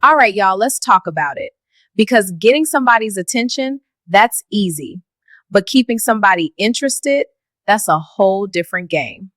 All right, y'all, let's talk about it. Because getting somebody's attention, that's easy. But keeping somebody interested, that's a whole different game.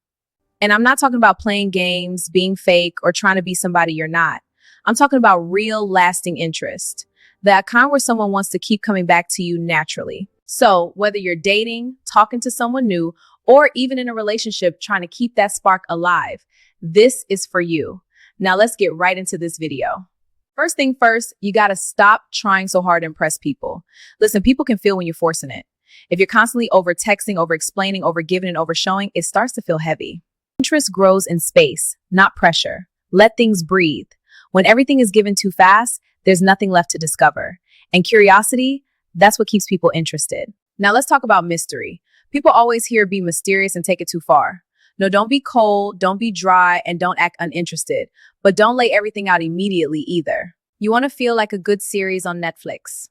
And I'm not talking about playing games, being fake, or trying to be somebody you're not. I'm talking about real, lasting interest. That kind where someone wants to keep coming back to you naturally. So, whether you're dating, talking to someone new, or even in a relationship trying to keep that spark alive, this is for you. Now, let's get right into this video. First thing first, you got to stop trying so hard to impress people. Listen, people can feel when you're forcing it. If you're constantly over texting, over explaining, over giving, and over showing, it starts to feel heavy. Interest grows in space, not pressure. Let things breathe. When everything is given too fast, there's nothing left to discover. And curiosity, that's what keeps people interested. Now let's talk about mystery. People always hear be mysterious and take it too far. No, don't be cold, don't be dry, and don't act uninterested. But don't lay everything out immediately either. You want to feel like a good series on Netflix.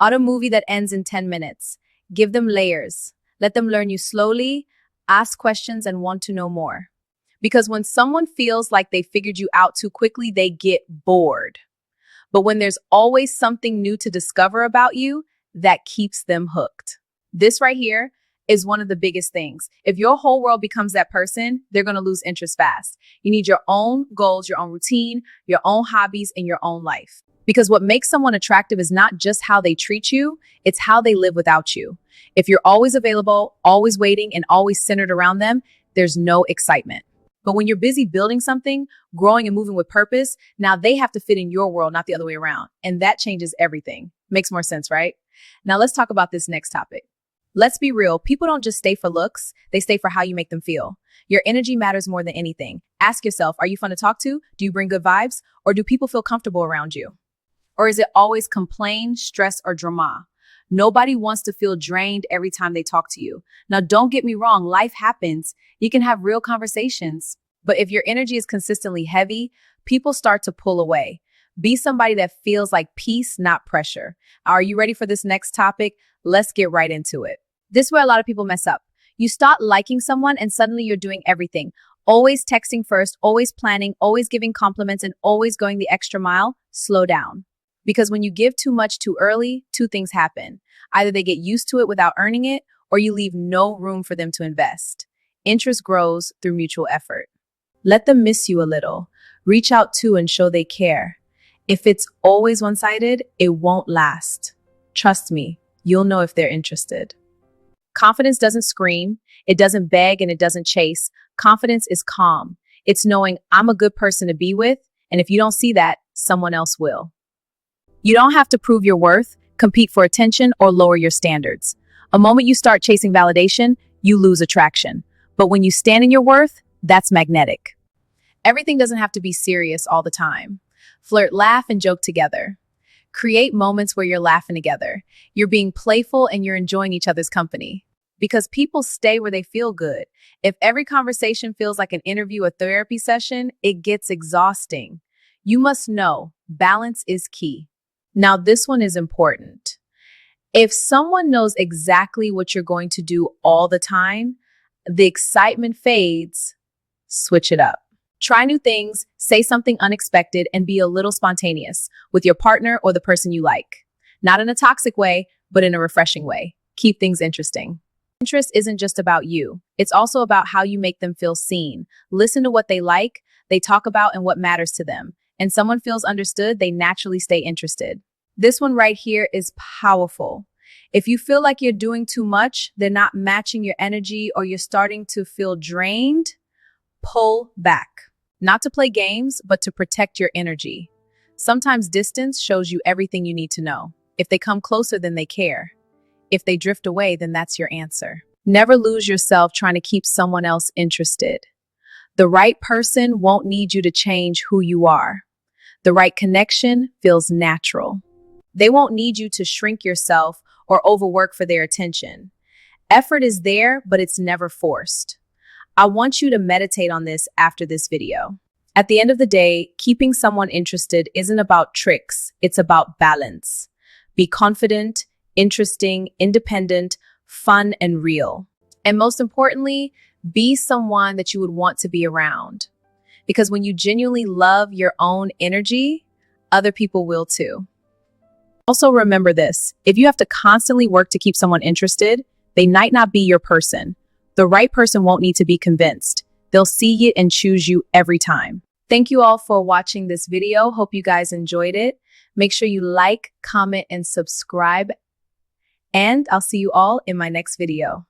Not a movie that ends in 10 minutes. Give them layers. Let them learn you slowly, ask questions, and want to know more. Because when someone feels like they figured you out too quickly, they get bored. But when there's always something new to discover about you, that keeps them hooked. This right here is one of the biggest things. If your whole world becomes that person, they're going to lose interest fast. You need your own goals, your own routine, your own hobbies, and your own life. Because what makes someone attractive is not just how they treat you, it's how they live without you. If you're always available, always waiting, and always centered around them, there's no excitement. But when you're busy building something, growing and moving with purpose, now they have to fit in your world, not the other way around. And that changes everything. Makes more sense, right? Now let's talk about this next topic. Let's be real. People don't just stay for looks. They stay for how you make them feel. Your energy matters more than anything. Ask yourself, are you fun to talk to? Do you bring good vibes? Or do people feel comfortable around you? Or is it always complain, stress, or drama? Nobody wants to feel drained every time they talk to you. Now, don't get me wrong. Life happens. You can have real conversations. But if your energy is consistently heavy, people start to pull away. Be somebody that feels like peace, not pressure. Are you ready for this next topic? Let's get right into it. This is where a lot of people mess up. You start liking someone and suddenly you're doing everything. Always texting first, always planning, always giving compliments, and always going the extra mile. Slow down. Because when you give too much too early, two things happen. Either they get used to it without earning it, or you leave no room for them to invest. Interest grows through mutual effort. Let them miss you a little. Reach out to and show they care. If it's always one-sided, it won't last. Trust me, you'll know if they're interested. Confidence doesn't scream, it doesn't beg, and it doesn't chase. Confidence is calm. It's knowing I'm a good person to be with, and if you don't see that, someone else will. You don't have to prove your worth, compete for attention, or lower your standards. A moment you start chasing validation, you lose attraction. But when you stand in your worth, that's magnetic. Everything doesn't have to be serious all the time. Flirt, laugh, and joke together. Create moments where you're laughing together. You're being playful and you're enjoying each other's company. Because people stay where they feel good. If every conversation feels like an interview or therapy session, it gets exhausting. You must know balance is key. Now, this one is important. If someone knows exactly what you're going to do all the time, the excitement fades. Switch it up. Try new things, say something unexpected, and be a little spontaneous with your partner or the person you like. Not in a toxic way, but in a refreshing way. Keep things interesting. Interest isn't just about you. It's also about how you make them feel seen. Listen to what they like, they talk about, and what matters to them. And someone feels understood, they naturally stay interested. This one right here is powerful. If you feel like you're doing too much, they're not matching your energy, or you're starting to feel drained, pull back. Not to play games, but to protect your energy. Sometimes distance shows you everything you need to know. If they come closer, then they care. If they drift away, then that's your answer. Never lose yourself trying to keep someone else interested. The right person won't need you to change who you are. The right connection feels natural. They won't need you to shrink yourself or overwork for their attention. Effort is there, but it's never forced. I want you to meditate on this after this video. At the end of the day, keeping someone interested isn't about tricks, it's about balance. Be confident, interesting, independent, fun, and real. And most importantly, be someone that you would want to be around. Because when you genuinely love your own energy, other people will too. Also remember this, if you have to constantly work to keep someone interested, they might not be your person. The right person won't need to be convinced. They'll see it and choose you every time. Thank you all for watching this video. Hope you guys enjoyed it. Make sure you like, comment, and subscribe. And I'll see you all in my next video.